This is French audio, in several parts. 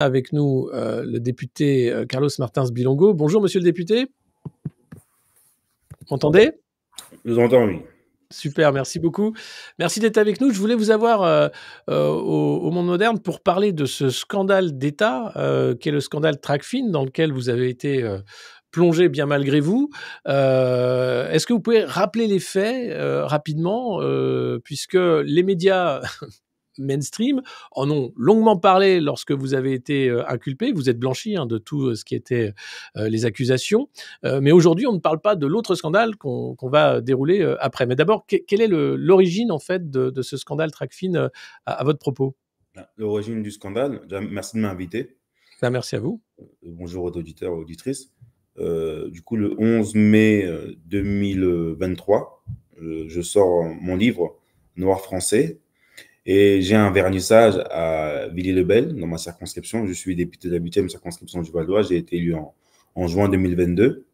Avec nous, le député, Carlos Martins Bilongo. Bonjour monsieur le député. Vous m'entendez? Je vous entends, oui. Super, merci beaucoup. Merci d'être avec nous. Je voulais vous avoir, au Monde Moderne pour parler de ce scandale d'État, qui est le scandale Tracfin, dans lequel vous avez été, plongé bien malgré vous. Est-ce que vous pouvez rappeler les faits, rapidement, puisque les médias mainstream en ont longuement parlé lorsque vous avez été inculpé. Vous êtes blanchi de tout ce qui était les accusations. Mais aujourd'hui, on ne parle pas de l'autre scandale qu'on va dérouler après. Mais d'abord, quelle est l'origine en fait de ce scandale Tracfin à votre propos? L'origine du scandale, déjà, merci de m'inviter. Ben, merci à vous. Bonjour aux auditeurs et auditrices. Du coup, le 11 mai 2023, je sors mon livre Noir français et j'ai un vernissage à Villiers-le-Bel, dans ma circonscription. Je suis député de la 8e circonscription du Val-d'Oise. J'ai été élu en juin 2022.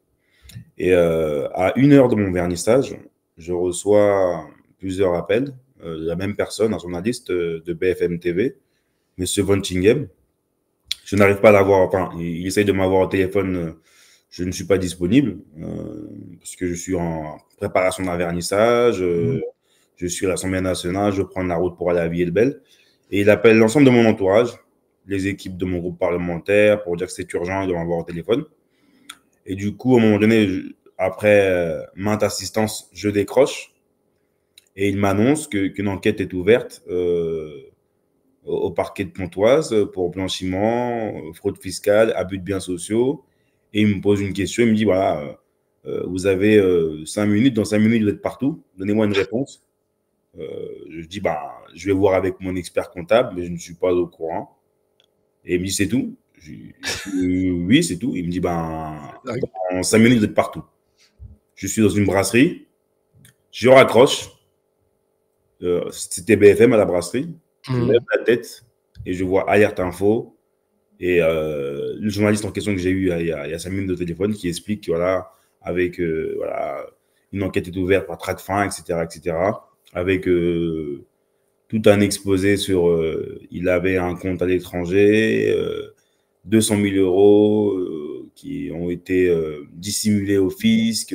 Et à 1 heure de mon vernissage, je reçois plusieurs appels de la même personne, un journaliste de BFM TV, Monsieur Von Tinghem. Je n'arrive pas à l'avoir, enfin, il essaye de m'avoir au téléphone, je ne suis pas disponible parce que je suis en préparation d'un vernissage, je suis à l'Assemblée nationale, je prends la route pour aller à Villiers-le-Bel. Et il appelle l'ensemble de mon entourage, les équipes de mon groupe parlementaire, pour dire que c'est urgent, il doit m'avoir au téléphone. Et du coup, à un moment donné, après maintes assistances, je décroche et il m'annonce qu'une enquête est ouverte au parquet de Pontoise pour blanchiment, fraude fiscale, abus de biens sociaux. Et il me pose une question, il me dit, voilà, vous avez 5 minutes, dans 5 minutes, vous êtes partout, donnez-moi une réponse. Je dis, bah, je vais voir avec mon expert comptable, mais je ne suis pas au courant. Et il me dit, c'est tout? Oui, c'est tout. Il me dit, ben, dans 5 minutes, vous êtes partout. Je suis dans une brasserie, je raccroche, c'était BFM à la brasserie, je lève la tête et je vois Alerte Info et le journaliste en question que j'ai eu il y a 5 minutes de téléphone qui explique que voilà, avec voilà, une enquête est ouverte par Tracfin, etc., avec tout un exposé sur il avait un compte à l'étranger, 200 000 euros qui ont été dissimulés au fisc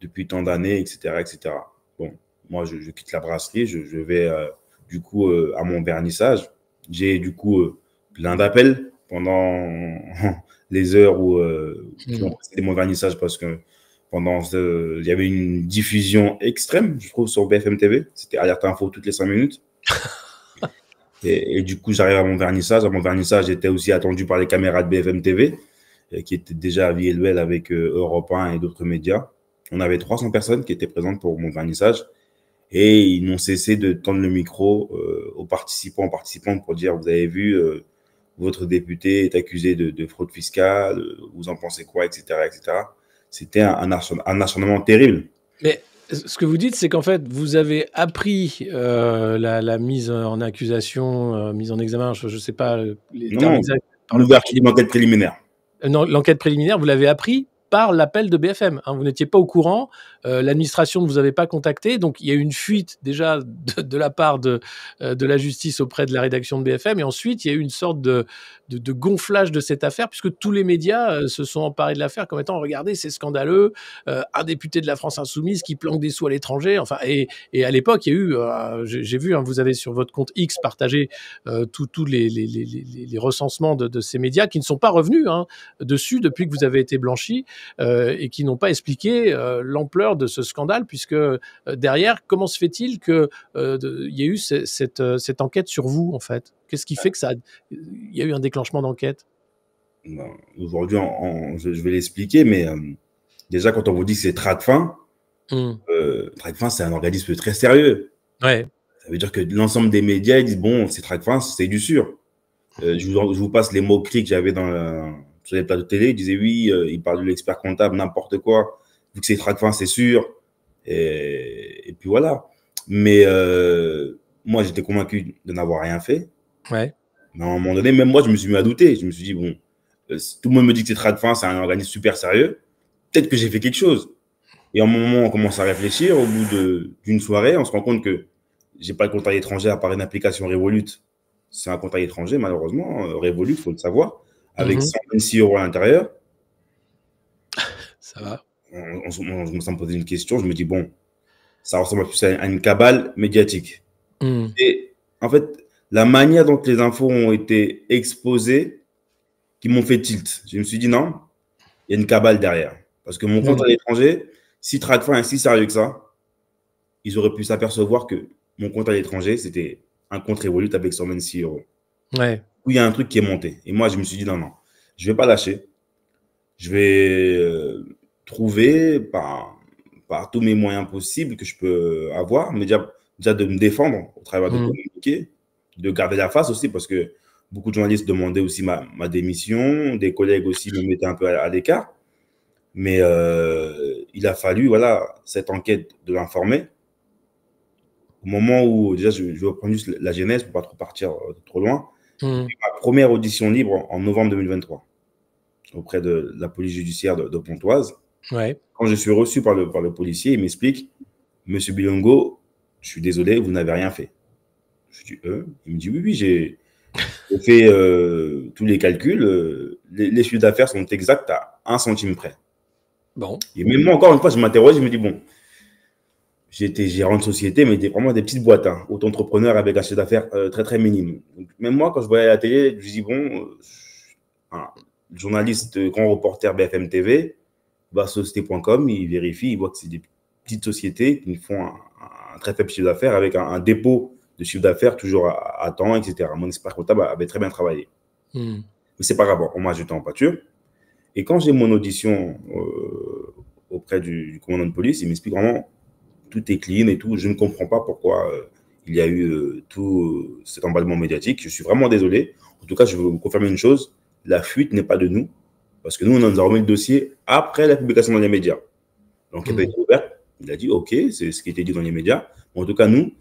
depuis tant d'années, etc., etc. Bon, moi, je quitte la brasserie, je vais du coup à mon vernissage. J'ai du coup plein d'appels pendant les heures où c'était mon vernissage parce que il y avait une diffusion extrême, je trouve, sur BFM TV. C'était Alerte Info toutes les 5 minutes. Et du coup, j'arrive à mon vernissage. À mon vernissage, j'étais aussi attendu par les caméras de BFM TV, qui étaient déjà à Villiers-le-Bel avec Europe 1 et d'autres médias. On avait 300 personnes qui étaient présentes pour mon vernissage. Et ils n'ont cessé de tendre le micro aux participantes pour dire, vous avez vu, votre député est accusé de fraude fiscale, vous en pensez quoi, etc., etc. C'était un acharnement terrible. Mais ce que vous dites, c'est qu'en fait, vous avez appris la mise en accusation, mise en examen, je ne sais pas les termes exacts. L'ouverture d'une enquête préliminaire. Non, l'enquête préliminaire, vous l'avez appris par l'appel de BFM. Vous n'étiez pas au courant, l'administration ne vous avait pas contacté, donc il y a eu une fuite déjà de la part de la justice auprès de la rédaction de BFM, et ensuite il y a eu une sorte de gonflage de cette affaire, puisque tous les médias se sont emparés de l'affaire comme étant, regardez, c'est scandaleux, un député de la France Insoumise qui planque des sous à l'étranger, enfin, et à l'époque, il y a eu, j'ai vu, vous avez sur votre compte X partagé tous les recensements de ces médias qui ne sont pas revenus dessus depuis que vous avez été blanchi, et qui n'ont pas expliqué l'ampleur de ce scandale, puisque derrière, comment se fait-il qu'il y ait eu cette enquête sur vous, en fait? Qu'est-ce qui fait que il y a eu un déclenchement d'enquête? Aujourd'hui, je vais l'expliquer, mais déjà, quand on vous dit que c'est Tracfin, Tracfin, c'est un organisme très sérieux. Ouais. Ça veut dire que l'ensemble des médias, ils disent, bon, c'est Tracfin, c'est du sûr. Je vous passe les mots-clés que j'avais sur les plateaux de télé. Ils disaient, oui, ils parlent de l'expert comptable, n'importe quoi. Vu que c'est Tracfin, c'est sûr. Et puis voilà. Mais moi, j'étais convaincu de n'avoir rien fait. Ouais. Mais à un moment donné, même moi, je me suis mis à douter. Je me suis dit, bon, tout le monde me dit que c'est Tracfin, c'est un organisme super sérieux. Peut-être que j'ai fait quelque chose. Et à un moment, on commence à réfléchir. Au bout d'une soirée, on se rend compte que j'ai pas le compte à l'étranger à part une application Revolut c'est un compte à l'étranger, malheureusement, Revolut, il faut le savoir, avec Mhm. 126 euros à l'intérieur. Ça va. Je me sens poser une question, je me dis, bon, ça ressemble plus à une cabale médiatique. Mhm. Et en fait, la manière dont les infos ont été exposées, qui m'ont fait tilt. Je me suis dit, non, il y a une cabale derrière. Parce que mon compte Mhm. à l'étranger, si Tracfin est si sérieux que ça, ils auraient pu s'apercevoir que mon compte à l'étranger, c'était un compte Revolut avec 126 euros. Ouais. Où il y a un truc qui est monté. Et moi, je me suis dit, non, non, je ne vais pas lâcher. Je vais trouver par tous mes moyens possibles que je peux avoir, mais déjà de me défendre au travers de Mhm. communiquer, de garder la face aussi, parce que beaucoup de journalistes demandaient aussi ma démission, des collègues aussi me mettaient un peu à l'écart. Mais il a fallu, voilà, cette enquête de l'informer. Au moment où, déjà, je vais reprendre juste la genèse pour pas trop partir trop loin. J'ai Mhm. eu ma première audition libre en novembre 2023 auprès de la police judiciaire de Pontoise. Ouais. Quand je suis reçu par le policier, il m'explique, Monsieur Bilongo, je suis désolé, vous n'avez rien fait. Je dis, il me dit, oui, oui, j'ai fait tous les calculs, les chiffres d'affaires sont exacts à 1 centime près. Bon. Et même moi, encore une fois, je m'interroge, je me dis, bon, j'étais gérant de société, mais vraiment des petites boîtes, hein, auto-entrepreneur avec un chiffre d'affaires très, très minime. Donc, même moi, quand je voyais à la télé, je me dis, bon, un journaliste, grand reporter BFM TV, va sur société.com, il vérifie, il voit que c'est des petites sociétés qui font un très faible chiffre d'affaires avec un dépôt de chiffre d'affaires toujours à temps, etc. Mon expert comptable avait très bien travaillé. Mhm. Mais c'est pas grave, on m'a jeté en pâture. Et quand j'ai mon audition auprès du commandant de police, il m'explique vraiment tout est clean et tout. Je ne comprends pas pourquoi il y a eu tout cet emballement médiatique. Je suis vraiment désolé. En tout cas, je veux vous confirmer une chose, la fuite n'est pas de nous, parce que nous, on nous a remis le dossier après la publication dans les médias. L'enquête a été Mhm. ouverte. Il a dit, OK, c'est ce qui était dit dans les médias. Mais en tout cas, nous,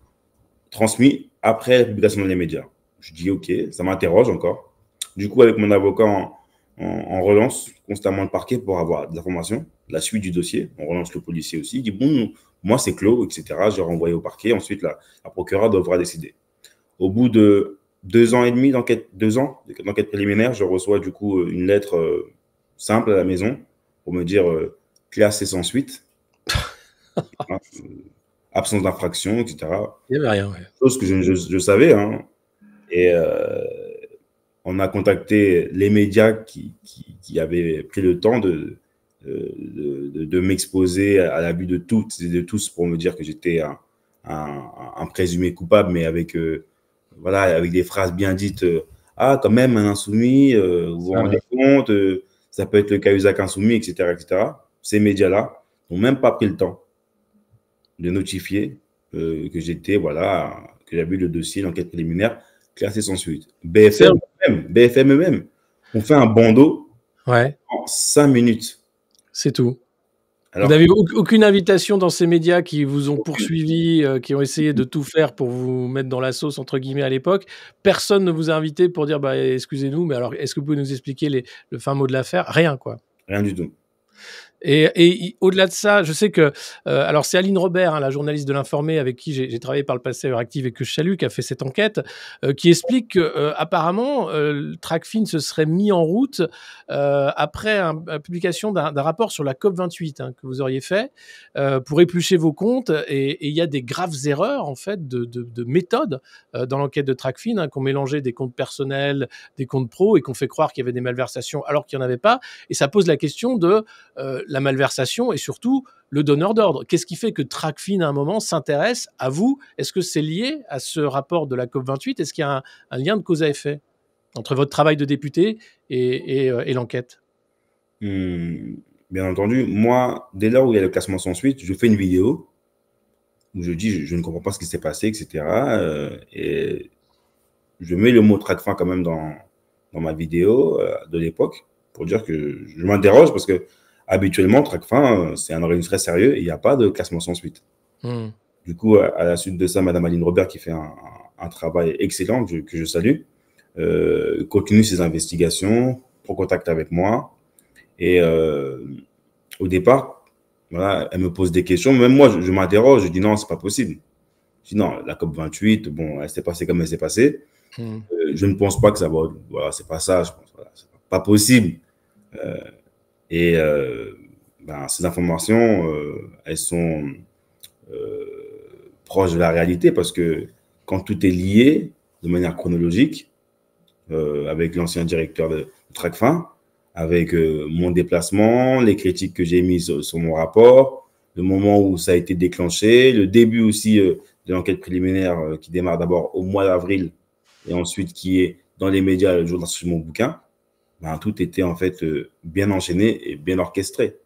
transmis après la publication dans les médias. Je dis, OK, ça m'interroge encore. Du coup, avec mon avocat, on relance constamment le parquet pour avoir de l'information, la suite du dossier. On relance le policier aussi. Il dit, bon, moi, c'est clos, etc. Je renvoie au parquet. Ensuite, la procureure devra décider. Au bout de 2 ans et demi d'enquête, 2 ans d'enquête préliminaire, je reçois du coup une lettre simple à la maison pour me dire classé sans suite, absence d'infraction, etc. Il n'y avait rien, ouais. Chose que je savais. Hein. Et on a contacté les médias qui avaient pris le temps de m'exposer à l'abus de toutes et de tous pour me dire que j'étais un présumé coupable, mais avec, voilà, avec des phrases bien dites. Ah, quand même, un insoumis, vous vous rendez compte, ça peut être le Cahuzac insoumis, etc., etc. Ces médias-là n'ont même pas pris le temps de notifier que j'étais, voilà, que j'avais eu le dossier, l'enquête préliminaire, classé sans suite. Serge, BFM eux-mêmes, on fait un bandeau ouais, en 5 minutes. c'est tout. Vous Alors, n'avez aucune invitation dans ces médias qui vous ont poursuivi, qui ont essayé de tout faire pour vous mettre dans la sauce, entre guillemets, à l'époque. Personne ne vous a invité pour dire, bah, excusez-nous, mais alors, est-ce que vous pouvez nous expliquer le fin mot de l'affaire? Rien, quoi. rien du tout. Et au-delà de ça, je sais que, alors c'est Aline Robert, hein, la journaliste de l'Informé avec qui j'ai travaillé par le passé à Euractiv et que je salue, qui a fait cette enquête, qui explique que apparemment, Tracfin se serait mis en route après la publication d'un rapport sur la COP28 hein, que vous auriez fait pour éplucher vos comptes. Et il y a des graves erreurs en fait de méthode dans l'enquête de Tracfin, hein, qu'on mélangeait des comptes personnels, des comptes pro et qu'on fait croire qu'il y avait des malversations alors qu'il n'y en avait pas. Et ça pose la question de la malversation et surtout le donneur d'ordre. Qu'est-ce qui fait que Tracfin, à un moment, s'intéresse à vous? Est-ce que c'est lié à ce rapport de la COP28? Est-ce qu'il y a un lien de cause à effet entre votre travail de député et l'enquête? Bien entendu, moi, dès lors où il y a le classement sans suite, je fais une vidéo où je dis je ne comprends pas ce qui s'est passé, etc. Et je mets le mot Tracfin quand même dans ma vidéo de l'époque pour dire que je m'interroge parce que habituellement, Tracfin, c'est un organisme très sérieux et il n'y a pas de classement sans suite. Du coup, à la suite de ça, Madame Aline Robert, qui fait un travail excellent, que je salue, continue ses investigations, prend contact avec moi. Et au départ, voilà, elle me pose des questions. Même moi, je m'interroge, je dis non, c'est pas possible. Je dis non, la COP28, bon, elle s'est passée comme elle s'est passée. Mmh. Je ne pense pas que ça va. Voilà, c'est pas ça. Je pense, voilà, c'est pas possible. Euh, et ben, ces informations, elles sont euh, proches de la réalité parce que quand tout est lié de manière chronologique, avec l'ancien directeur de Tracfin, avec mon déplacement, les critiques que j'ai mises sur mon rapport, le moment où ça a été déclenché, le début aussi de l'enquête préliminaire qui démarre d'abord au mois d'avril et ensuite qui est dans les médias le jour de mon bouquin, ben, tout était en fait bien enchaîné et bien orchestré.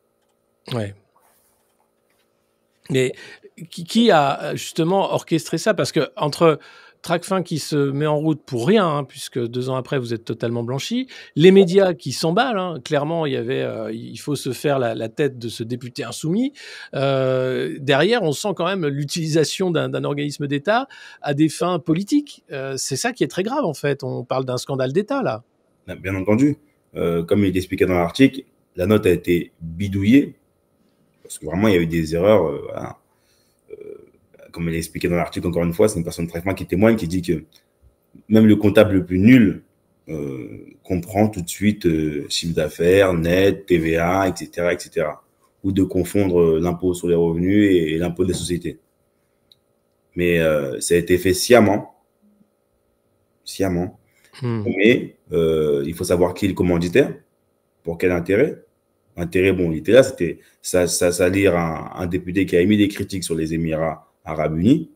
Ouais. Mais qui a justement orchestré ça? Parce que entre Tracfin qui se met en route pour rien, hein, puisque 2 ans après vous êtes totalement blanchi, les médias qui s'emballent, hein, clairement il y avait, il faut se faire la tête de ce député insoumis. Derrière on sent quand même l'utilisation d'un organisme d'État à des fins politiques. C'est ça qui est très grave en fait, on parle d'un scandale d'État là. Bien entendu, comme il est expliqué dans l'article, la note a été bidouillée parce que vraiment il y a eu des erreurs. Voilà. Comme il est expliqué dans l'article, encore une fois, c'est une personne de traitement qui témoigne, qui dit que même le comptable le plus nul comprend tout de suite chiffre d'affaires, net, TVA, etc., etc. Ou de confondre l'impôt sur les revenus et l'impôt des sociétés. Mais ça a été fait sciemment. Sciemment. Mais il faut savoir qui est le commanditaire, pour quel intérêt. Intérêt, bon, il était là, c'était ça lire un député qui a émis des critiques sur les Émirats Arabes Unis.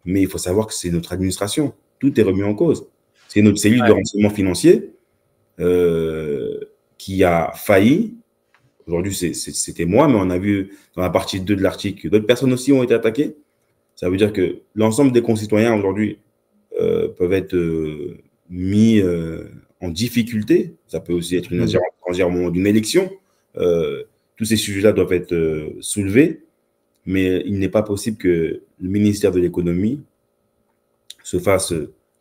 Mais il faut savoir que c'est notre administration. Tout est remis en cause. C'est notre cellule de renseignement financier qui a failli. Aujourd'hui, c'était moi, mais on a vu dans la partie 2 de l'article que d'autres personnes aussi ont été attaquées. Ça veut dire que l'ensemble des concitoyens aujourd'hui peuvent être mis en difficulté. Ça peut aussi être une ingérence étrangère au moment d'une élection. Tous ces sujets-là doivent être soulevés, mais il n'est pas possible que le ministère de l'économie se fasse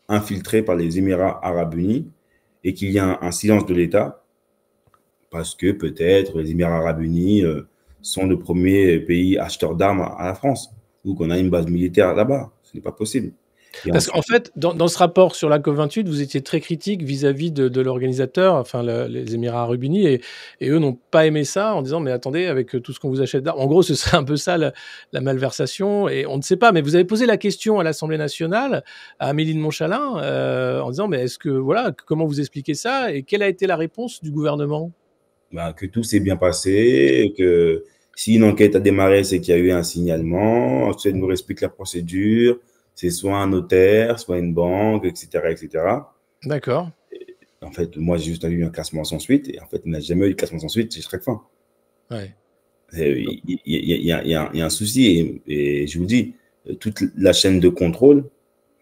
infiltrer par les Émirats Arabes Unis et qu'il y ait un silence de l'État parce que peut-être les Émirats Arabes Unis sont le premier pays acheteur d'armes à la France ou qu'on a une base militaire là-bas. Ce n'est pas possible. Parce qu'en fait, dans ce rapport sur la COP28, vous étiez très critique vis-à-vis de l'organisateur, enfin les Émirats Arabes Unis, et eux n'ont pas aimé ça en disant mais attendez, avec tout ce qu'on vous achète d'armes, en gros ce serait un peu ça la malversation, et on ne sait pas. Mais vous avez posé la question à l'Assemblée nationale à Amélie de Montchalin en disant mais est-ce que voilà, comment vous expliquez ça, et quelle a été la réponse du gouvernement? Que tout s'est bien passé, que si une enquête a démarré, c'est qu'il y a eu un signalement. Ensuite, elle nous explique la procédure. C'est soit un notaire, soit une banque, etc., etc. D'accord. En fait, moi, j'ai juste eu un classement sans suite. Et en fait, il n'a jamais eu de classement sans suite chez Tracfin. Ouais. Il y a un souci. Et je vous dis, toute la chaîne de contrôle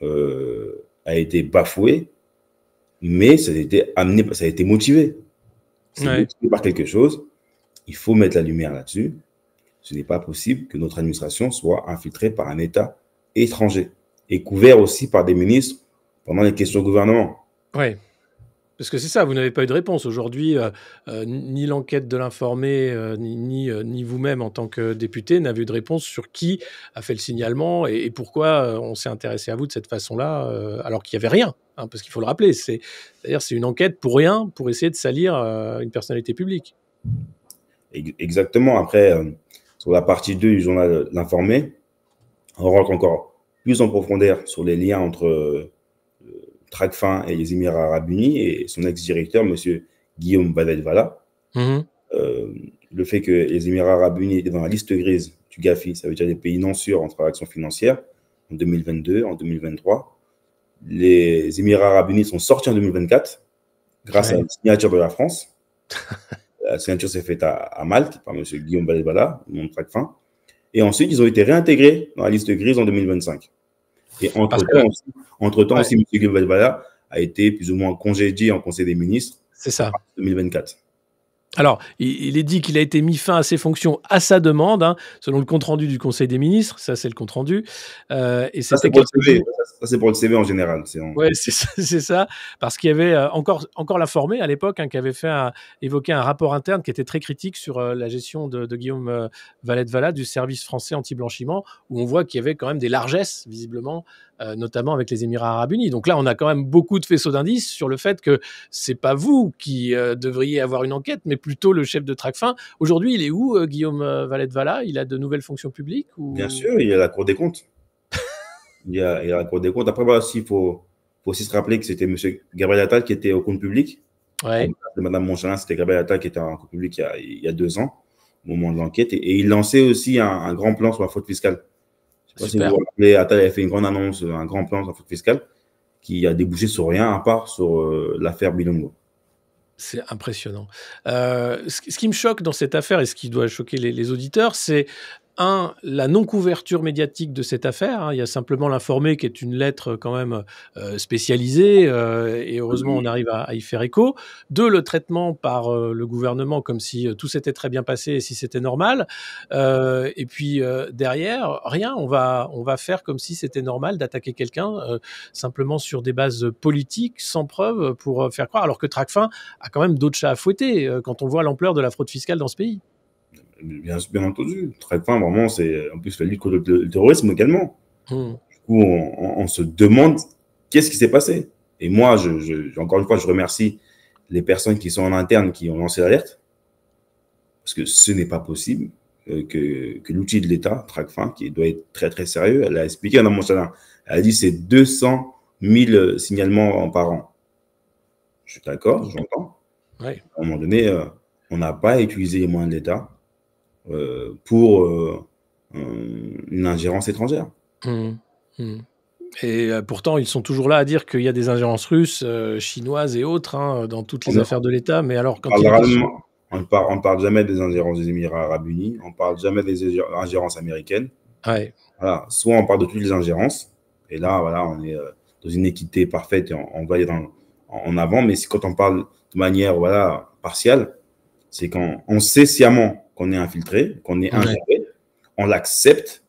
a été bafouée, mais ça a été amené, ça a été motivé. C'est motivé par quelque chose. Il faut mettre la lumière là-dessus. Ce n'est pas possible que notre administration soit infiltrée par un État étranger et couvert aussi par des ministres pendant les questions au gouvernement. Oui. Parce que c'est ça, vous n'avez pas eu de réponse. Aujourd'hui, ni l'enquête de l'informé, ni vous-même en tant que député n'avez eu de réponse sur qui a fait le signalement et pourquoi on s'est intéressé à vous de cette façon-là, alors qu'il n'y avait rien, hein, parce qu'il faut le rappeler. C'est-à-dire c'est une enquête pour rien, pour essayer de salir une personnalité publique. Exactement. Après, sur la partie 2 du journal L'Informé, on rentre encore plus en profondeur sur les liens entre Tracfin et les Émirats Arabes Unis et son ex-directeur, M. Guillaume Valet-Valla. Le fait que les Émirats Arabes Unis étaient dans la liste grise du GAFI, ça veut dire des pays non sûrs en transaction financière, en 2022, en 2023. Les Émirats Arabes Unis sont sortis en 2024 grâce à la signature de la France. La signature s'est faite à Malte par M. Guillaume Valet-Valla, nom de Tracfin. Et ensuite, ils ont été réintégrés dans la liste grise en 2025. Et entre-temps aussi, M. Guillaume Valet-Valla a été plus ou moins congédié en Conseil des ministres en 2024. Alors, il est dit qu'il a été mis fin à ses fonctions à sa demande, hein, selon le compte-rendu du Conseil des ministres. Ça, c'est le compte-rendu. Et ça, c'est pour le CV. Ça, c'est pour le CV en général. Oui, c'est ça. Parce qu'il y avait encore l'informé à l'époque qui avait évoqué un rapport interne qui était très critique sur la gestion de Guillaume Valet-Valla du service français anti-blanchiment, où on voit qu'il y avait quand même des largesses, visiblement, notamment avec les Émirats arabes unis. Donc là, on a quand même beaucoup de faisceaux d'indices sur le fait que c'est pas vous qui devriez avoir une enquête, mais plutôt le chef de Tracfin. Aujourd'hui, il est où, Guillaume Valette-Valla? Il a de nouvelles fonctions publiques Bien ou... sûr, il y a la Cour des comptes. Il y a la Cour des comptes. Après, voilà, il faut aussi se rappeler que c'était M. Gabriel Attal qui était au compte public. Ouais, Madame Monchalin, c'était Gabriel Attal qui était en compte public il y a 2 ans, au moment de l'enquête. Et il lançait aussi un grand plan sur la fraude fiscale. Je ne sais pas si vous super. vous rappelez, Attal avait fait une grande annonce, un grand plan sur la fraude fiscale qui a débouché sur rien à part sur l'affaire Bilongo. C'est impressionnant. Ce qui me choque dans cette affaire et ce qui doit choquer les auditeurs, c'est la non-couverture médiatique de cette affaire. Hein. Il y a simplement l'informé qui est une lettre quand même spécialisée et heureusement on arrive à y faire écho. 2, le traitement par le gouvernement comme si tout s'était très bien passé et si c'était normal. Et puis derrière, rien. On va faire comme si c'était normal d'attaquer quelqu'un simplement sur des bases politiques, sans preuve, pour faire croire, alors que Tracfin a quand même d'autres chats à fouetter quand on voit l'ampleur de la fraude fiscale dans ce pays. Bien entendu. Très fin, vraiment, c'est en plus la lutte contre le terrorisme également. Mmh. Du coup, on se demande qu'est-ce qui s'est passé. Et moi, encore une fois, je remercie les personnes qui sont en interne qui ont lancé l'alerte. Parce que ce n'est pas possible que l'outil de l'État, Tracfin, qui doit être très très sérieux, elle a expliqué dans mon salon, elle a dit c'est 200 000 signalements par an. Je suis d'accord, j'entends. Ouais. À un moment donné, on n'a pas utilisé les moyens de l'État pour une ingérence étrangère. Mmh. Mmh. Et pourtant, ils sont toujours là à dire qu'il y a des ingérences russes, chinoises et autres hein, dans toutes les affaires de l'État. Mais alors, quand il est question... On ne parle jamais des ingérences des Émirats arabes unis, on ne parle jamais des ingérences américaines. Ouais. Voilà. Soit on parle de toutes les ingérences, et là, voilà, on est dans une équité parfaite et on va aller en avant. Mais quand on parle de manière voilà, partiale, c'est quand on sait sciemment qu'on est infiltré, qu'on est ingéré, ouais. On l'accepte,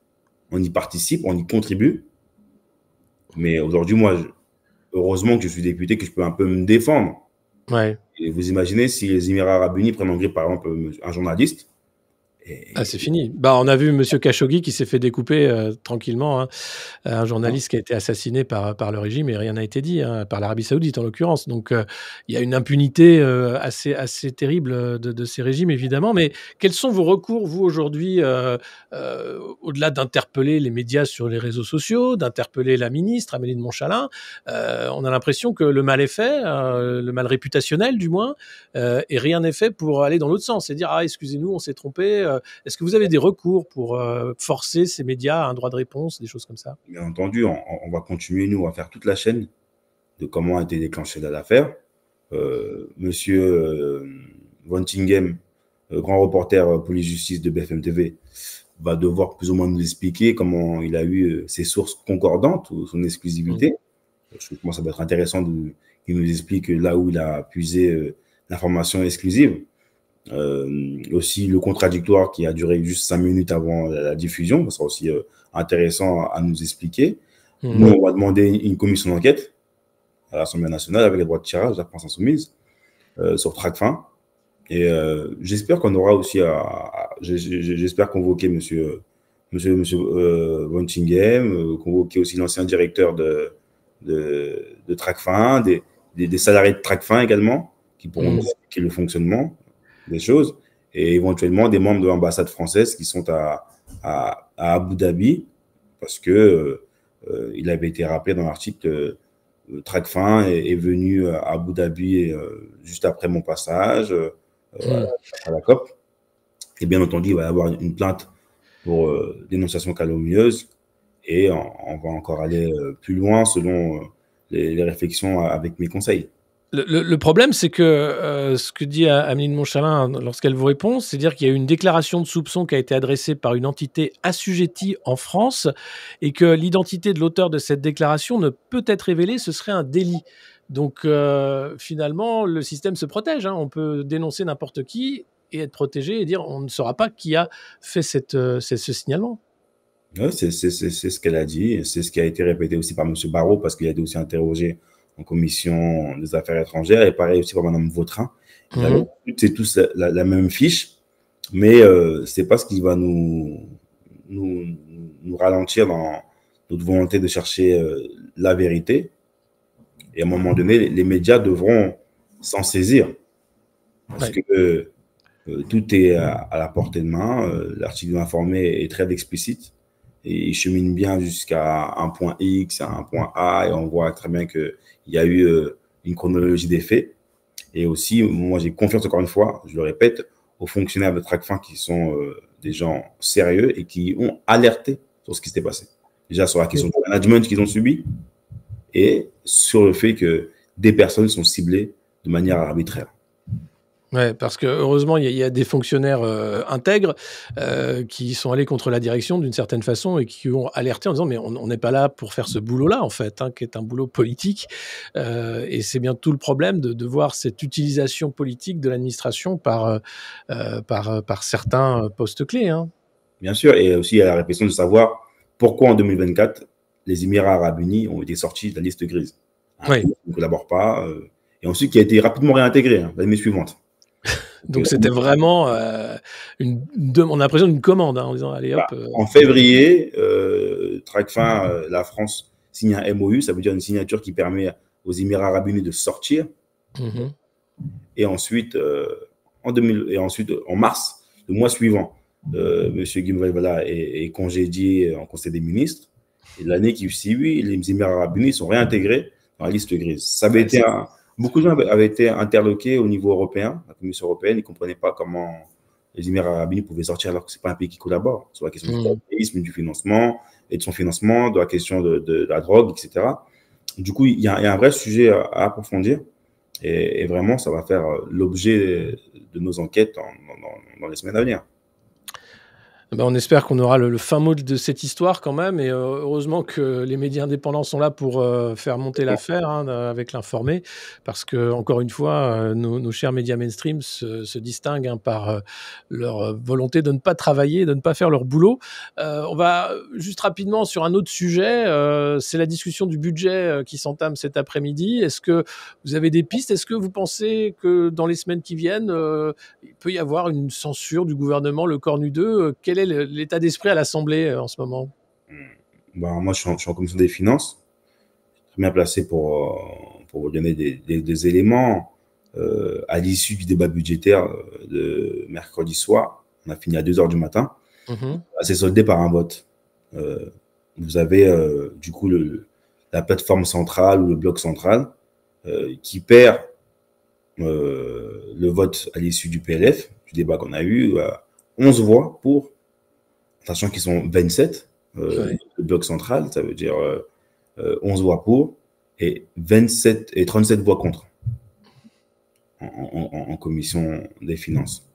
on y participe, on y contribue. Mais aujourd'hui, moi, heureusement que je suis député, que je peux un peu me défendre. Ouais. Et vous imaginez si les Émirats arabes unis prennent en grippe, par exemple, un journaliste. Ah, c'est fini. Bah, on a vu M. Khashoggi qui s'est fait découper tranquillement, hein, un journaliste qui a été assassiné par le régime et rien n'a été dit, hein, par l'Arabie Saoudite en l'occurrence. Donc, il y a une impunité assez terrible de ces régimes, évidemment. Mais quels sont vos recours, vous, aujourd'hui, au-delà d'interpeller les médias sur les réseaux sociaux, d'interpeller la ministre, Amélie de Montchalin? On a l'impression que le mal est fait, le mal réputationnel du moins, et rien n'est fait pour aller dans l'autre sens et dire « Ah, excusez-nous, on s'est trompé ». Est-ce que vous avez des recours pour forcer ces médias à un droit de réponse, des choses comme ça? Bien entendu, on va continuer, nous, à faire toute la chaîne de comment a été déclenchée l'affaire. Monsieur Von Tinghem, grand reporter police-justice de BFM TV, va devoir plus ou moins nous expliquer comment il a eu ses sources concordantes ou son exclusivité. Je trouve que moi, ça va être intéressant qu'il nous explique là où il a puisé l'information exclusive. Aussi le contradictoire qui a duré juste 5 minutes avant la diffusion, ça sera aussi intéressant à nous expliquer. Nous, on va demander une commission d'enquête à l'Assemblée nationale avec les droits de tirage de la France insoumise sur Tracfin. Et j'espère qu'on aura aussi j'espère convoquer monsieur Von Tinghem, convoquer aussi l'ancien directeur de Tracfin, des salariés de Tracfin également, qui pourront nous expliquer le fonctionnement des choses, et éventuellement des membres de l'ambassade française qui sont à Abu Dhabi, parce que il avait été rappelé dans l'article Tracfin est venu à Abu Dhabi juste après mon passage à la COP. Et bien entendu, il va y avoir une plainte pour dénonciation calomnieuse, et on va encore aller plus loin selon les réflexions avec mes conseils. Le problème, c'est que ce que dit Amélie de Montchalin lorsqu'elle vous répond, c'est dire qu'il y a eu une déclaration de soupçon qui a été adressée par une entité assujettie en France et que l'identité de l'auteur de cette déclaration ne peut être révélée, ce serait un délit. Donc finalement, le système se protège. Hein. On peut dénoncer n'importe qui et être protégé et dire on ne saura pas qui a fait ce signalement. Ouais, c'est ce qu'elle a dit, c'est ce qui a été répété aussi par M. Barrot, parce qu'il a été aussi interrogé en commission des affaires étrangères, et pareil aussi par Mme Vautrin. C'est tous la même fiche, mais c'est pas ce qui va nous ralentir notre volonté de chercher la vérité. Et à un moment donné, les médias devront s'en saisir parce Ouais. que tout est à la portée de main. L'article informé est très explicite et il chemine bien jusqu'à un point X, à un point A, et on voit très bien qu'il y a eu une chronologie des faits. Et aussi, moi, j'ai confiance, encore une fois, je le répète, aux fonctionnaires de Tracfin qui sont des gens sérieux et qui ont alerté sur ce qui s'était passé. Déjà sur la question du management qu'ils ont subi et sur le fait que des personnes sont ciblées de manière arbitraire. Ouais, parce que heureusement, il y a des fonctionnaires, intègres, qui sont allés contre la direction d'une certaine façon et qui ont alerté en disant: «Mais on n'est pas là pour faire ce boulot-là, en fait, hein, qui est un boulot politique». Et c'est bien tout le problème de voir cette utilisation politique de l'administration par certains, postes clés, hein. Bien sûr, et aussi il y a la réflexion de savoir pourquoi en 2024, les Émirats arabes unis ont été sortis de la liste grise. Un Oui, pays qui ne collabore pas, et ensuite qui a été rapidement réintégré l'année suivante. donc c'était vraiment, on a l'impression d'une commande, hein, en disant: «Allez hop, En février, Tracfin, la France signe un MOU, ça veut dire une signature qui permet aux Émirats arabes unis de sortir. Mmh. Et ensuite, en mars, le mois suivant, M. Guillaume voilà, est congédié en Conseil des ministres. Et l'année qui suit, les Émirats arabes unis sont réintégrés dans la liste grise. Ça avait Ouais, été beaucoup de gens avaient été interloqués au niveau européen, la Commission européenne. Ils ne comprenaient pas comment les Émirats arabes unis pouvaient sortir alors que ce n'est pas un pays qui collabore sur la question du terrorisme, du financement et de son financement, de la question de la drogue, etc. Du coup, il y a un vrai sujet à approfondir. Et vraiment, ça va faire l'objet de nos enquêtes dans les semaines à venir. ben, on espère qu'on aura le fin mot de cette histoire quand même et heureusement que les médias indépendants sont là pour, faire monter l'affaire, hein, avec l'informé. Parce qu'encore une fois, nos chers médias mainstream se distinguent, hein, par, leur, volonté de ne pas travailler, de ne pas faire leur boulot. On va juste rapidement sur un autre sujet, c'est la discussion du budget, qui s'entame cet après-midi. Est-ce que vous avez des pistes? Est-ce que vous pensez que dans les semaines qui viennent, il peut y avoir une censure du gouvernement, le cornudeux? Quel est l'état d'esprit à l'Assemblée en ce moment? Bon, moi, je suis en commission des finances, très bien placé pour vous donner des éléments. À l'issue du débat budgétaire de mercredi soir, on a fini à 2 heures du matin, Mmh. c'est soldé par un vote. Euh, Vous avez du coup la plateforme centrale ou le bloc central qui perd le vote à l'issue du PLF, du débat qu'on a eu, 11 voix pour, sachant qu'ils sont 27, Ouais. le bloc central, ça veut dire 11 voix pour et 27 et 37 voix contre en commission des finances.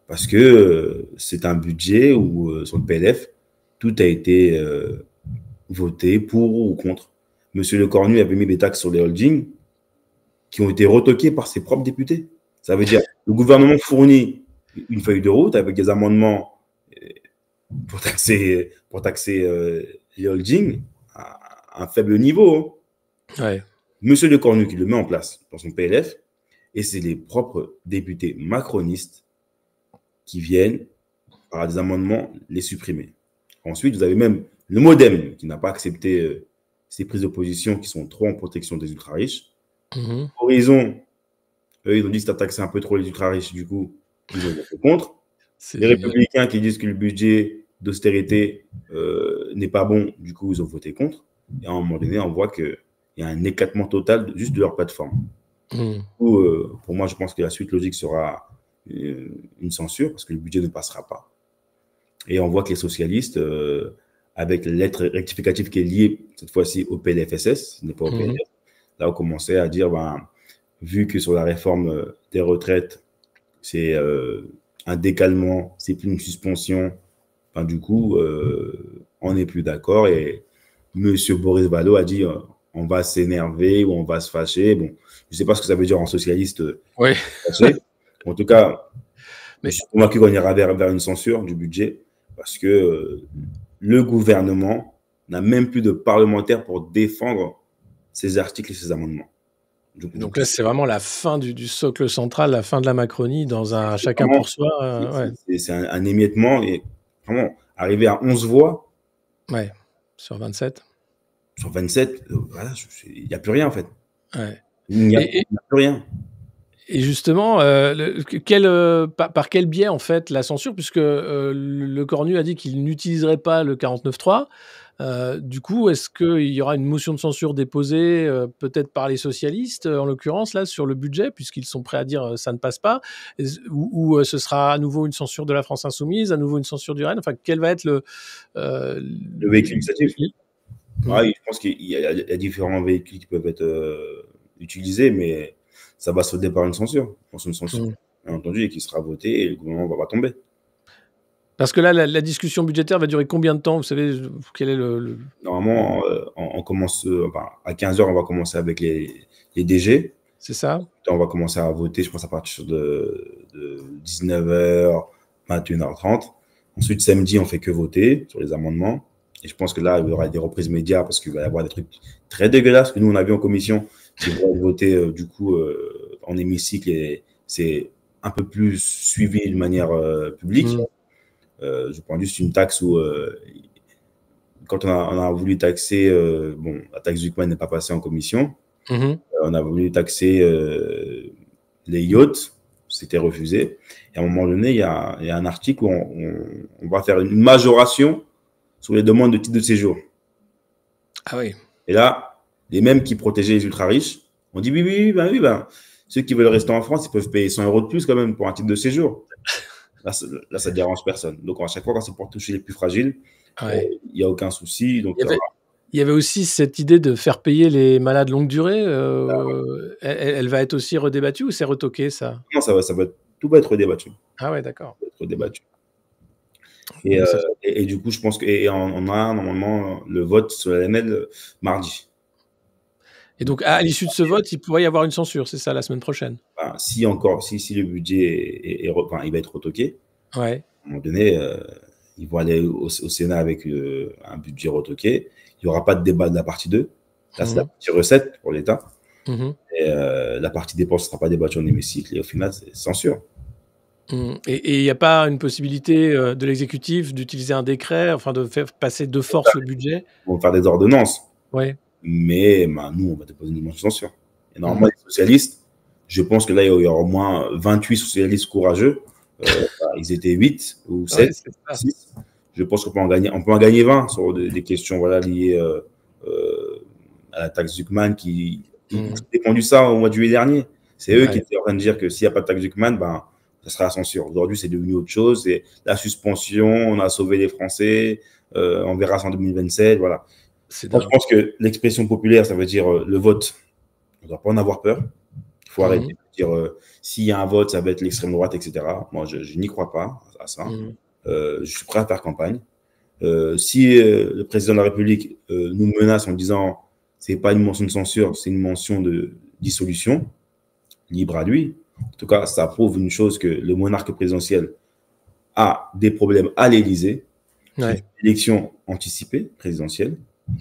Parce que c'est un budget où, sur le PLF, tout a été voté pour ou contre. Monsieur Le Cornu avait mis des taxes sur les holdings qui ont été retoquées par ses propres députés. Ça veut dire le gouvernement fournit une feuille de route avec des amendements pour taxer les holdings à un faible niveau. Ouais. Monsieur Le Cornu qui le met en place dans son PLF, et c'est les propres députés macronistes qui viennent, par des amendements, les supprimer. Ensuite, vous avez même le MoDem qui n'a pas accepté ces prises de position qui sont trop en protection des ultra-riches. Mmh. Horizon, eux, ils ont dit que c'est taxé un peu trop les ultra-riches, du coup, ils ont voté contre. C'est Les génial. républicains qui disent que le budget d'austérité n'est pas bon, du coup, ils ont voté contre. Et à un moment donné, on voit qu'il y a un éclatement total juste de leur plateforme. Mmh. Du coup, pour moi, je pense que la suite logique sera une censure parce que le budget ne passera pas. Et on voit que les socialistes, avec la lettre rectificative qui est liée cette fois-ci au PLFSS, ce n'est pas au Mmh. PLF, là, on commençait à dire, vu que sur la réforme des retraites, c'est un décalement, c'est plus une suspension, du coup, on n'est plus d'accord. Et M. Boris Vallaud a dit, on va s'énerver ou on va se fâcher. Bon, je ne sais pas ce que ça veut dire en socialiste, Ouais, fâché. En tout cas, je mais suis convaincu qu'on ira vers une censure du budget parce que le gouvernement n'a même plus de parlementaires pour défendre ses articles et ses amendements. Du donc coup, là, c'est vraiment la fin du socle central, la fin de la Macronie dans un c'est chacun vraiment pour soi, ouais. c'est un émiettement et vraiment arriver à 11 voix, Ouais, sur 27. sur 27, voilà, il n'y a plus rien en fait. Ouais. Il n'y a, Et, plus rien. Et justement, par quel biais, en fait, la censure? Puisque, le Cornu a dit qu'il n'utiliserait pas le 49.3. Du coup, est-ce qu'il y aura une motion de censure déposée, peut-être par les socialistes, en l'occurrence, là, sur le budget, puisqu'ils sont prêts à dire, «Ça ne passe pas», ou ce sera à nouveau une censure de la France insoumise, à nouveau une censure du RN? Enfin, quel va être Le véhicule législatif. Mmh. Ouais, je pense qu'il y a différents véhicules qui peuvent être utilisés, mais ça va se solder par une censure. Je pense une censure, Mmh. bien entendu, et qui sera votée et le gouvernement va pas tomber. Parce que là, la discussion budgétaire va durer combien de temps? Vous savez, quel est le Normalement, on commence enfin, à 15 heures, on va commencer avec les DG. c'est ça? On va commencer à voter, je pense, à partir de 19h, 21h30. Ensuite, samedi, on fait que voter sur les amendements. Et je pense que là, il y aura des reprises médias parce qu'il va y avoir des trucs très dégueulasses que nous, on a vu en commission qui vont être votés du coup en hémicycle et c'est un peu plus suivi de manière publique. Mmh. Je prends juste une taxe où, quand on a voulu taxer, bon, la taxe Zuckman n'est pas passée en commission. Mmh. On a voulu taxer les yachts, c'était refusé. Et à un moment donné, il y a un article où on va faire une majoration sur les demandes de titre de séjour. Ah oui. Et là, les mêmes qui protégeaient les ultra-riches ont dit oui, ceux qui veulent rester en France, ils peuvent payer 100 € de plus quand même pour un titre de séjour. Là, ça dérange personne. Donc, à chaque fois, quand c'est pour toucher les plus fragiles, Ouais. il n'y a aucun souci. Donc, Il y avait aussi cette idée de faire payer les malades longue durée, elle va être aussi redébattue ou c'est retoqué ça? non, tout va être débattu. Ah ouais, d'accord. Être débattu. Et, Bon, ça du coup, je pense qu'on a normalement le vote sur la LML mardi. et donc à l'issue de ce vote, il pourrait y avoir une censure, c'est ça, la semaine prochaine? Enfin, si le budget enfin, il va être retoqué, Ouais. à un moment donné, ils vont aller au Sénat avec un budget retoqué. Il n'y aura pas de débat de la partie 2. Là, c'est la Mmh. partie recette pour l'État. Mmh. Et la partie dépenses ne sera pas débattue en hémicycle. Et au final, c'est censure. Mmh. Et il n'y a pas une possibilité, de l'exécutif d'utiliser un décret, enfin de faire passer de force le budget? Ils vont faire des ordonnances. Ouais. Mais nous, on va déposer une motion de censure. Et normalement, Mmh. les socialistes, je pense que là, il y aura au moins 28 socialistes courageux. Ils étaient 8 ou 7, Ouais, c'est ça. 6. Je pense qu'on peut en gagner 20 sur des questions voilà, liées à la taxe Zuckman qui ont Mmh. défendu ça au mois de juillet dernier. C'est eux qui Ouais. étaient en train de dire que s'il n'y a pas de taxe Zuckman, ben, ça sera la censure. Aujourd'hui, c'est devenu autre chose. C'est la suspension, on a sauvé les Français, on verra ça en 2027. Voilà. C'est Moi, je dingue. pense que l'expression populaire, ça veut dire le vote. On ne doit pas en avoir peur. Il faut arrêter Mmh. de dire s'il y a un vote, ça va être l'extrême droite, etc. Moi, je n'y crois pas à ça. Mmh. Je suis prêt à faire campagne. Si le président de la République nous menace en disant c'est pas une mention de censure, c'est une mention de dissolution, libre à lui. En tout cas, ça prouve une chose que le monarque présidentiel a des problèmes à l'Élysée. C'est Ouais. une élection anticipée présidentielle.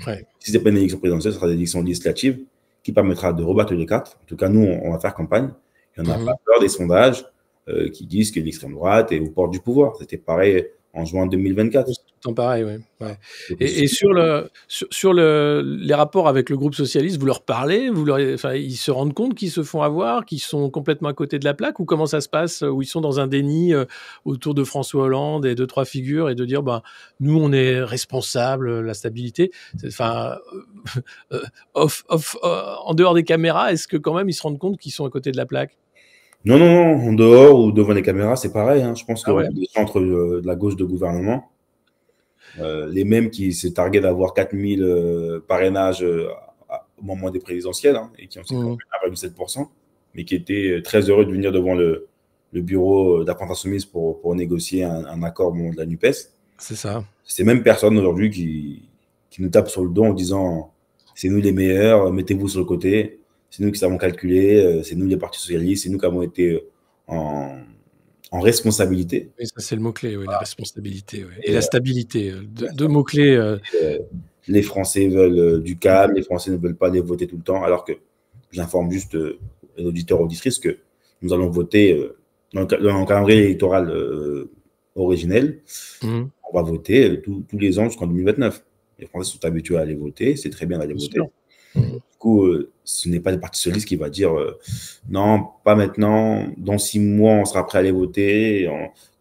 Ouais. Si ce n'est pas une élection présidentielle, ce sera une élection législative qui permettra de rebattre les cartes. En tout cas, nous, on va faire campagne. Et on n'a Mmh. pas peur des sondages qui disent que l'extrême droite est aux portes du pouvoir. C'était pareil en juin 2024. C'est tout le temps pareil, ouais. Ouais. Donc, Et sur les rapports avec le groupe socialiste, vous leur parlez? Enfin, ils se rendent compte qu'ils se font avoir, qu'ils sont complètement à côté de la plaque? Ou comment ça se passe? Où ils sont dans un déni, autour de François Hollande et 2-3 figures et de dire: «Ben, nous, on est responsables, la stabilité». Enfin, en dehors des caméras, est-ce que quand même ils se rendent compte qu'ils sont à côté de la plaque? non, en dehors ou devant les caméras, c'est pareil. Hein. Je pense que Ah ouais? les centres de la gauche de gouvernement, les mêmes qui se targuaient d'avoir 4000 parrainages au moment des présidentielles hein, et qui ont Mmh. 1,7%, mais qui étaient très heureux de venir devant le bureau de la France Insoumise pour négocier un accord au moment de la NUPES. C'est ça. Ces mêmes personnes aujourd'hui qui nous tapent sur le dos en disant c'est nous les meilleurs, mettez-vous sur le côté, c'est nous qui savons calculer, c'est nous les partis socialistes, c'est nous qui avons été en, en responsabilité. Oui, ça c'est le mot-clé, oui, la responsabilité, oui, et Et la stabilité, 2 mots-clés, les Français veulent du calme, les Français ne veulent pas les voter tout le temps, alors que j'informe juste les auditeurs auditrices que nous allons voter dans le calendrier électoral originel. mmh. On va voter tous les ans jusqu'en 2029. Les Français sont habitués à aller voter, c'est très bien d'aller Bien voter. sûr. Mmh. Du coup, ce n'est pas le Parti socialiste qui va dire non, pas maintenant, dans 6 mois, on sera prêt à aller voter,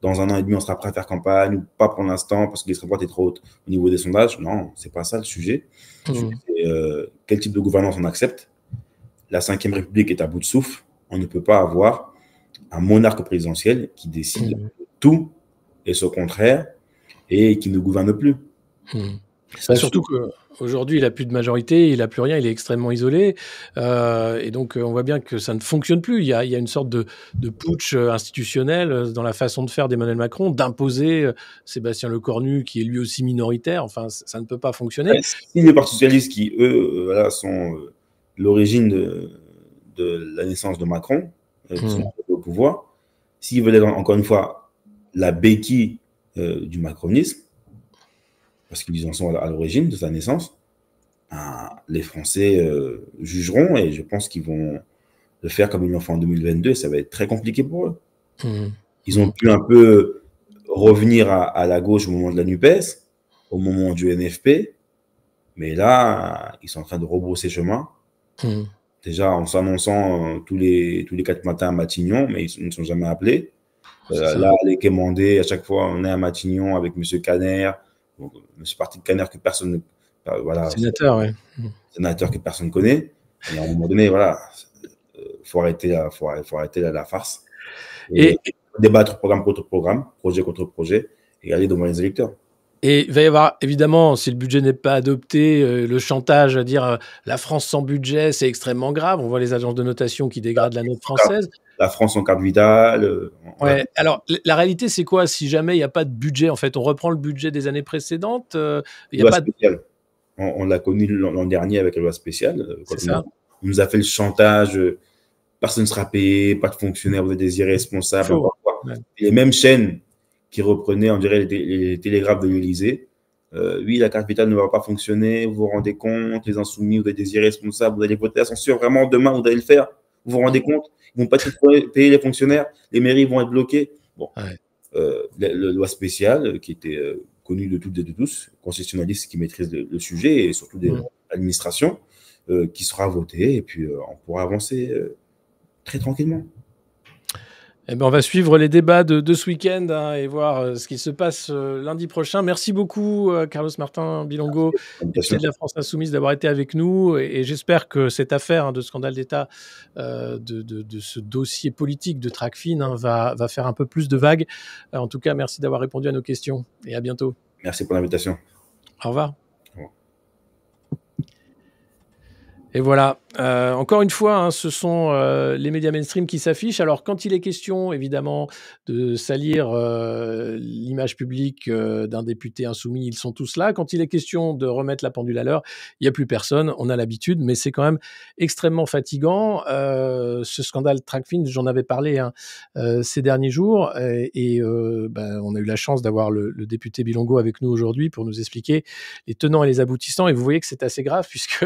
dans 1 an et demi, on sera prêt à faire campagne, ou pas pour l'instant, parce que l'extrême droite est trop haute au niveau des sondages. Non, c'est pas ça le sujet. Le sujet, Mmh. c'est quel type de gouvernance on accepte. La Ve République est à bout de souffle. On ne peut pas avoir un monarque présidentiel qui décide Mmh. de tout et son contraire et qui ne gouverne plus. Mmh. C'est ça Bah, le surtout sujet. qu'aujourd'hui, il a plus de majorité, il a plus rien, il est extrêmement isolé, et donc on voit bien que ça ne fonctionne plus. Il y a une sorte de putsch, institutionnel, dans la façon de faire d'Emmanuel Macron, d'imposer, Sébastien Lecornu qui est lui aussi minoritaire. Enfin, ça ne peut pas fonctionner. Si les partis socialistes qui, eux, voilà, sont l'origine de la naissance de Macron, qui sont Mmh. au pouvoir, s'ils veulent être, encore une fois, la béquille du macronisme, parce qu'ils en sont à l'origine de sa naissance, ben, les Français jugeront et je pense qu'ils vont le faire comme ils l'ont fait en 2022 et ça va être très compliqué pour eux. Mmh. Ils ont Mmh. pu un peu revenir à la gauche au moment de la NUPES, au moment du NFP, mais là, ils sont en train de rebrousser chemin. Mmh. Déjà en s'annonçant tous les 4 matins à Matignon, mais ils ne sont jamais appelés. C'est ça. Là, les quémandés, à chaque fois, on est à Matignon avec M. Caner, donc, M. Parti de Caner que personne ne. Voilà, Sénateur, ouais. Mmh. sénateur que personne ne connaît. Et à un moment donné, voilà, faut arrêter la farce. Et Et débattre programme contre programme, projet contre projet, et aller devant les électeurs. Et il va y avoir évidemment, si le budget n'est pas adopté, le chantage à dire, «La France sans budget, c'est extrêmement grave». On voit les agences de notation qui dégradent la note française. La France en carte vitale, on a Ouais, alors la réalité, c'est quoi? Si jamais il y a pas de budget, en fait, on reprend le budget des années précédentes, il y a loi pas de spéciale. On l'a connu l'an dernier avec la loi spéciale, quand c'est ça? on nous a fait le chantage, personne ne sera payé, pas de fonctionnaires, vous êtes des irresponsables, Faux. encore quoi. Ouais. Les mêmes chaînes qui reprenaient, on dirait, les télégraphes de l'Élysée. Oui, la carte vitale ne va pas fonctionner, vous vous rendez compte, les insoumis, vous êtes des irresponsables, vous allez voter la censure, vraiment, demain, vous allez le faire. Vous vous rendez compte? Ils vont pas être payer les fonctionnaires, les mairies vont être bloquées. Bon, Ouais. la loi spéciale, qui était connue de toutes et de tous, constitutionnalistes qui maîtrisent le sujet et surtout des Mmh. administrations, qui sera votée et puis on pourra avancer très tranquillement. Eh ben, on va suivre les débats de ce week-end, hein, et voir, ce qui se passe, lundi prochain. Merci beaucoup, Carlos Martin Bilongo, député Invitation. de la France insoumise, d'avoir été avec nous et j'espère que cette affaire, hein, de scandale d'État, de ce dossier politique de Tracfin, hein, va faire un peu plus de vagues. En tout cas, merci d'avoir répondu à nos questions et à bientôt. Merci pour l'invitation. Au revoir. Au revoir. Et voilà, encore une fois, hein, ce sont, les médias mainstream qui s'affichent. Alors quand il est question évidemment de salir, l'image publique, d'un député insoumis, ils sont tous là. Quand il est question de remettre la pendule à l'heure, il y a plus personne, on a l'habitude, mais c'est quand même extrêmement fatigant. Ce scandale Tracfin, j'en avais parlé, hein, ces derniers jours ben, on a eu la chance d'avoir le député Bilongo avec nous aujourd'hui pour nous expliquer les tenants et les aboutissants et vous voyez que c'est assez grave puisque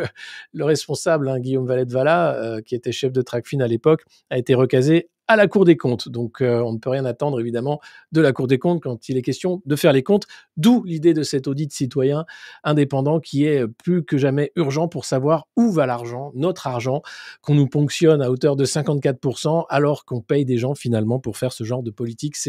le responsable, hein, Guillaume Valette-Valla, qui était chef de Tracfin à l'époque, a été recasé à la Cour des comptes. Donc, on ne peut rien attendre, évidemment, de la Cour des comptes quand il est question de faire les comptes. D'où l'idée de cet audit citoyen indépendant qui est plus que jamais urgent pour savoir où va l'argent, notre argent, qu'on nous ponctionne à hauteur de 54%, alors qu'on paye des gens finalement pour faire ce genre de politique. C'est